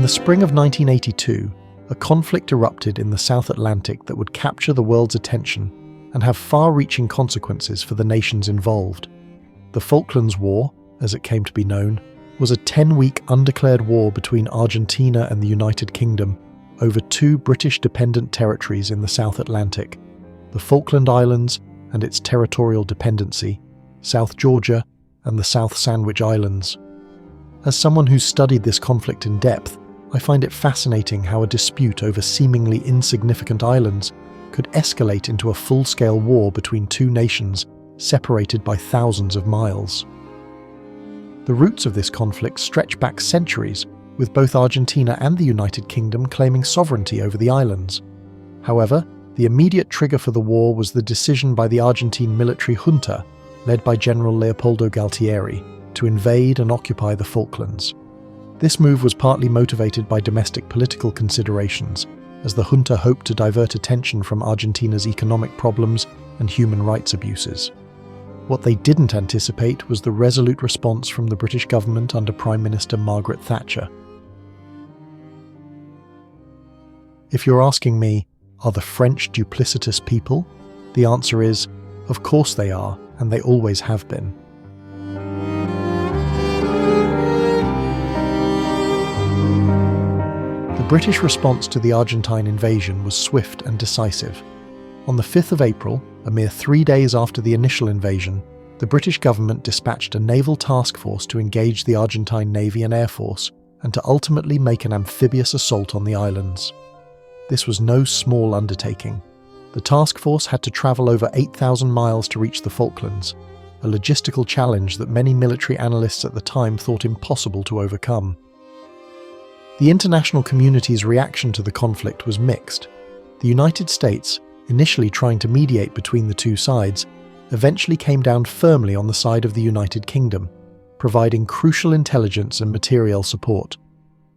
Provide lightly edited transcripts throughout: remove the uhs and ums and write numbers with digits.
In the spring of 1982, a conflict erupted in the South Atlantic that would capture the world's attention and have far-reaching consequences for the nations involved. The Falklands War, as it came to be known, was a 10-week undeclared war between Argentina and the United Kingdom over two British-dependent territories in the South Atlantic, the Falkland Islands and its territorial dependency, South Georgia and the South Sandwich Islands. As someone who's studied this conflict in depth, I find it fascinating how a dispute over seemingly insignificant islands could escalate into a full-scale war between two nations separated by thousands of miles. The roots of this conflict stretch back centuries, with both Argentina and the United Kingdom claiming sovereignty over the islands. However, the immediate trigger for the war was the decision by the Argentine military junta, led by General Leopoldo Galtieri, to invade and occupy the Falklands. This move was partly motivated by domestic political considerations, as the junta hoped to divert attention from Argentina's economic problems and human rights abuses. What they didn't anticipate was the resolute response from the British government under Prime Minister Margaret Thatcher. If you're asking me, are the French duplicitous people? The answer is, of course they are, and they always have been. The British response to the Argentine invasion was swift and decisive. On the 5th of April, a mere 3 days after the initial invasion, the British government dispatched a naval task force to engage the Argentine Navy and Air Force and to ultimately make an amphibious assault on the islands. This was no small undertaking. The task force had to travel over 8,000 miles to reach the Falklands, a logistical challenge that many military analysts at the time thought impossible to overcome. The international community's reaction to the conflict was mixed. The United States, initially trying to mediate between the two sides, eventually came down firmly on the side of the United Kingdom, providing crucial intelligence and materiel support.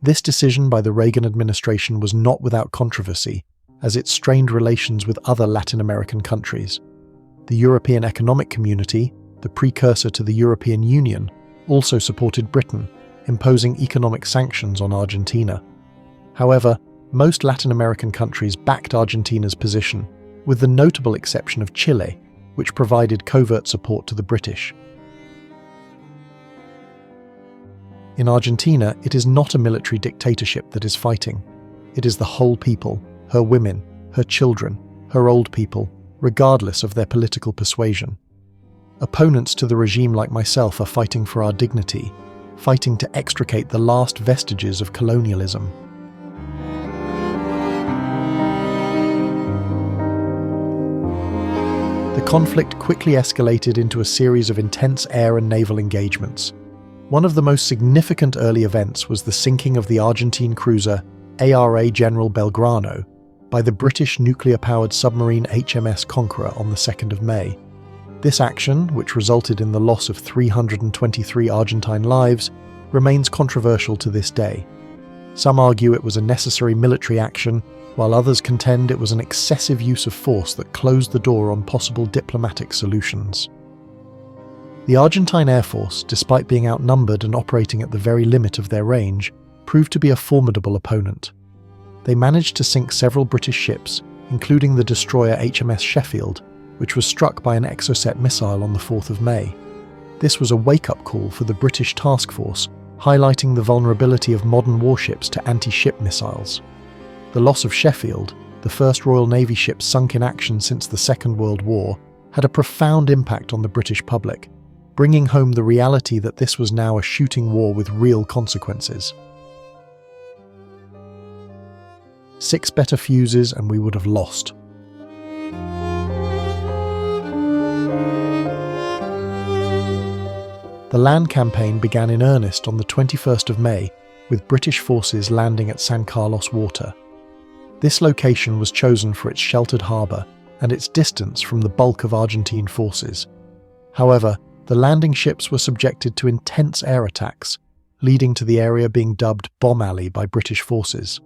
This decision by the Reagan administration was not without controversy, as it strained relations with other Latin American countries. The European Economic Community, the precursor to the European Union, also supported Britain, imposing economic sanctions on Argentina. However, most Latin American countries backed Argentina's position, with the notable exception of Chile, which provided covert support to the British. In Argentina, it is not a military dictatorship that is fighting. It is the whole people, her women, her children, her old people, regardless of their political persuasion. Opponents to the regime like myself are fighting for our dignity, fighting to extricate the last vestiges of colonialism. The conflict quickly escalated into a series of intense air and naval engagements. One of the most significant early events was the sinking of the Argentine cruiser ARA General Belgrano by the British nuclear-powered submarine HMS Conqueror on the 2nd of May. This action, which resulted in the loss of 323 Argentine lives, remains controversial to this day. Some argue it was a necessary military action, while others contend it was an excessive use of force that closed the door on possible diplomatic solutions. The Argentine Air Force, despite being outnumbered and operating at the very limit of their range, proved to be a formidable opponent. They managed to sink several British ships, including the destroyer HMS Sheffield, which was struck by an Exocet missile on the 4th of May. This was a wake-up call for the British task force, highlighting the vulnerability of modern warships to anti-ship missiles. The loss of Sheffield, the first Royal Navy ship sunk in action since the Second World War, had a profound impact on the British public, bringing home the reality that this was now a shooting war with real consequences. 6 better fuses and we would have lost. The land campaign began in earnest on the 21st of May, with British forces landing at San Carlos Water. This location was chosen for its sheltered harbour and its distance from the bulk of Argentine forces. However, the landing ships were subjected to intense air attacks, leading to the area being dubbed Bomb Alley by British forces.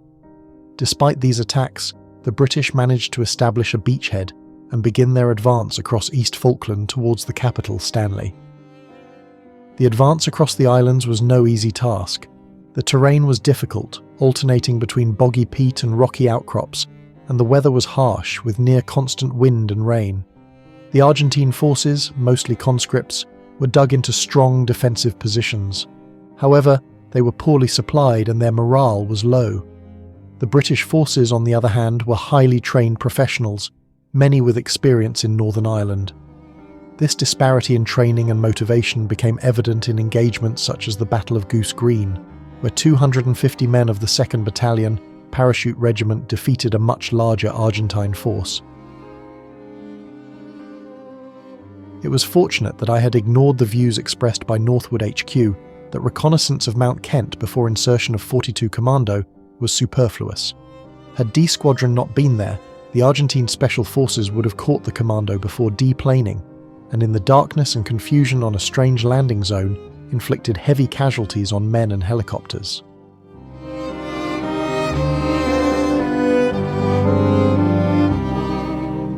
Despite these attacks, the British managed to establish a beachhead and begin their advance across East Falkland towards the capital, Stanley. The advance across the islands was no easy task. The terrain was difficult, alternating between boggy peat and rocky outcrops, and the weather was harsh, with near-constant wind and rain. The Argentine forces, mostly conscripts, were dug into strong defensive positions. However, they were poorly supplied and their morale was low. The British forces, on the other hand, were highly trained professionals, many with experience in Northern Ireland. This disparity in training and motivation became evident in engagements such as the Battle of Goose Green, where 250 men of the 2nd Battalion, Parachute Regiment defeated a much larger Argentine force. It was fortunate that I had ignored the views expressed by Northwood HQ that reconnaissance of Mount Kent before insertion of 42 Commando was superfluous. Had D Squadron not been there, the Argentine Special Forces would have caught the Commando before deplaning, and in the darkness and confusion on a strange landing zone, inflicted heavy casualties on men and helicopters.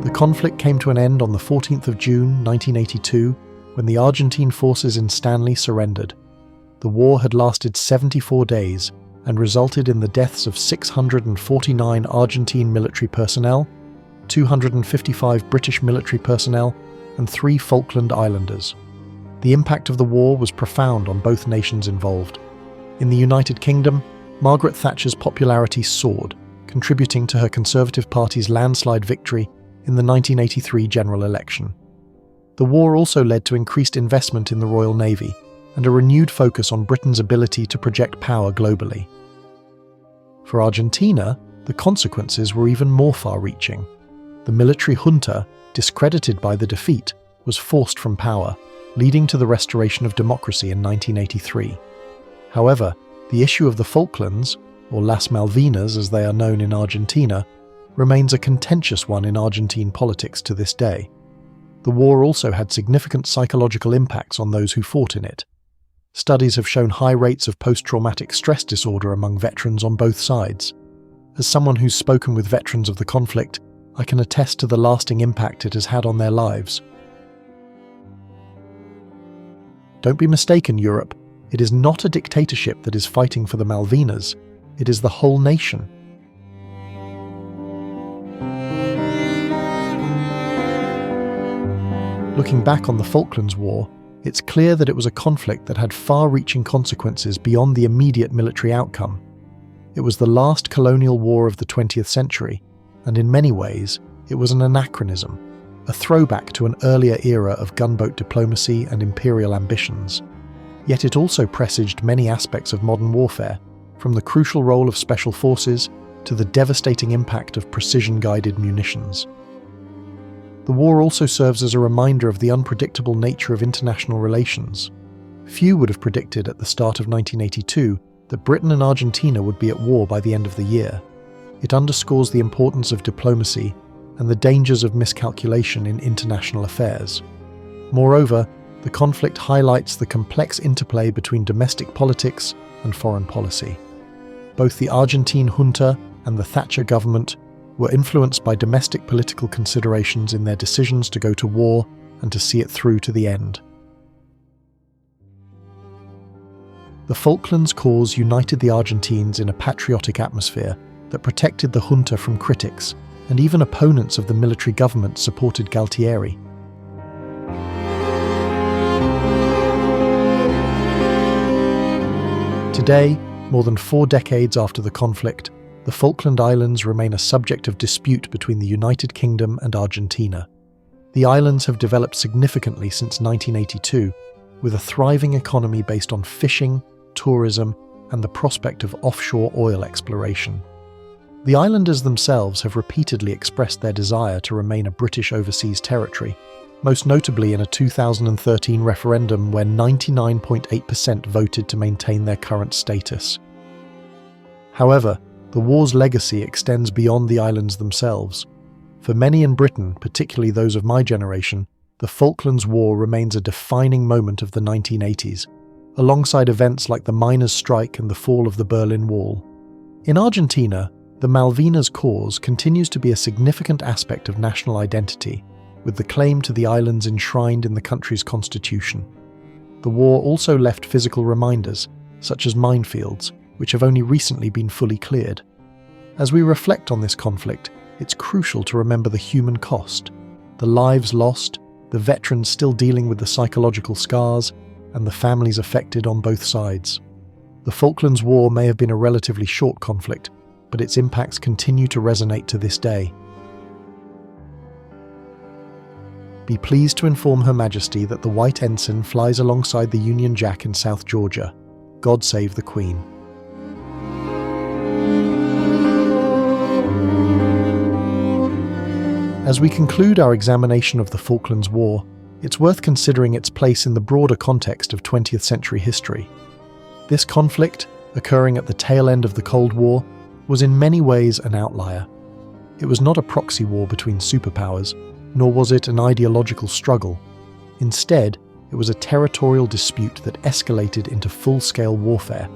The conflict came to an end on the 14th of June 1982 when the Argentine forces in Stanley surrendered. The war had lasted 74 days and resulted in the deaths of 649 Argentine military personnel, 255 British military personnel, and 3 Falkland Islanders. The impact of the war was profound on both nations involved. In the United Kingdom, Margaret Thatcher's popularity soared, contributing to her Conservative Party's landslide victory in the 1983 general election. The war also led to increased investment in the Royal Navy and a renewed focus on Britain's ability to project power globally. For Argentina, the consequences were even more far-reaching. The military junta, discredited by the defeat, was forced from power, leading to the restoration of democracy in 1983. However, the issue of the Falklands, or Las Malvinas as they are known in Argentina, remains a contentious one in Argentine politics to this day. The war also had significant psychological impacts on those who fought in it. Studies have shown high rates of post-traumatic stress disorder among veterans on both sides. As someone who's spoken with veterans of the conflict, I can attest to the lasting impact it has had on their lives. Don't be mistaken, Europe. It is not a dictatorship that is fighting for the Malvinas. It is the whole nation. Looking back on the Falklands War, it's clear that it was a conflict that had far-reaching consequences beyond the immediate military outcome. It was the last colonial war of the 20th century, and in many ways, it was an anachronism, a throwback to an earlier era of gunboat diplomacy and imperial ambitions. Yet it also presaged many aspects of modern warfare, from the crucial role of special forces to the devastating impact of precision-guided munitions. The war also serves as a reminder of the unpredictable nature of international relations. Few would have predicted at the start of 1982 that Britain and Argentina would be at war by the end of the year. It underscores the importance of diplomacy and the dangers of miscalculation in international affairs. Moreover, the conflict highlights the complex interplay between domestic politics and foreign policy. Both the Argentine junta and the Thatcher government were influenced by domestic political considerations in their decisions to go to war and to see it through to the end. The Falklands cause united the Argentines in a patriotic atmosphere that protected the junta from critics, and even opponents of the military government supported Galtieri. Today, more than 4 decades after the conflict, the Falkland Islands remain a subject of dispute between the United Kingdom and Argentina. The islands have developed significantly since 1982, with a thriving economy based on fishing, tourism, and the prospect of offshore oil exploration. The islanders themselves have repeatedly expressed their desire to remain a British overseas territory, most notably in a 2013 referendum where 99.8% voted to maintain their current status. However, the war's legacy extends beyond the islands themselves. For many in Britain, particularly those of my generation, the Falklands War remains a defining moment of the 1980s, alongside events like the miners' strike and the fall of the Berlin Wall. In Argentina, the Malvinas cause continues to be a significant aspect of national identity, with the claim to the islands enshrined in the country's constitution. The war also left physical reminders, such as minefields, which have only recently been fully cleared. As we reflect on this conflict, it's crucial to remember the human cost, the lives lost, the veterans still dealing with the psychological scars, and the families affected on both sides. The Falklands War may have been a relatively short conflict, but its impacts continue to resonate to this day. Be pleased to inform Her Majesty that the White Ensign flies alongside the Union Jack in South Georgia. God save the Queen. As we conclude our examination of the Falklands War, it's worth considering its place in the broader context of 20th century history. This conflict, occurring at the tail end of the Cold War, was in many ways an outlier. It was not a proxy war between superpowers, nor was it an ideological struggle. Instead, it was a territorial dispute that escalated into full-scale warfare,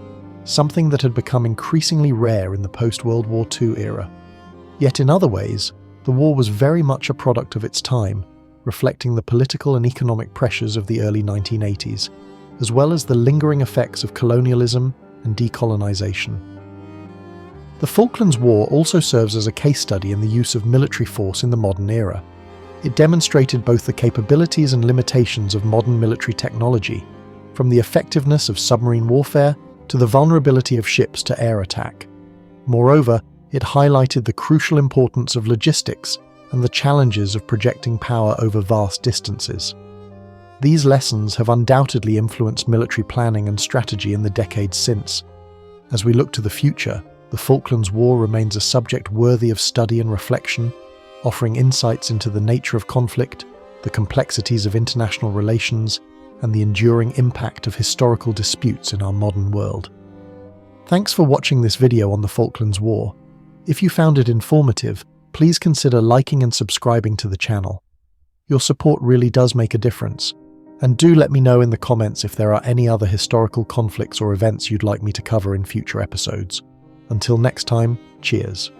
something that had become increasingly rare in the post-World War II era. Yet in other ways, the war was very much a product of its time, reflecting the political and economic pressures of the early 1980s, as well as the lingering effects of colonialism and decolonization. The Falklands War also serves as a case study in the use of military force in the modern era. It demonstrated both the capabilities and limitations of modern military technology, from the effectiveness of submarine warfare to the vulnerability of ships to air attack. Moreover, it highlighted the crucial importance of logistics and the challenges of projecting power over vast distances. These lessons have undoubtedly influenced military planning and strategy in the decades since. As we look to the future, the Falklands War remains a subject worthy of study and reflection, offering insights into the nature of conflict, the complexities of international relations, and the enduring impact of historical disputes in our modern world. Thanks for watching this video on the Falklands War. If you found it informative, please consider liking and subscribing to the channel. Your support really does make a difference. And do let me know in the comments if there are any other historical conflicts or events you'd like me to cover in future episodes. Until next time, cheers.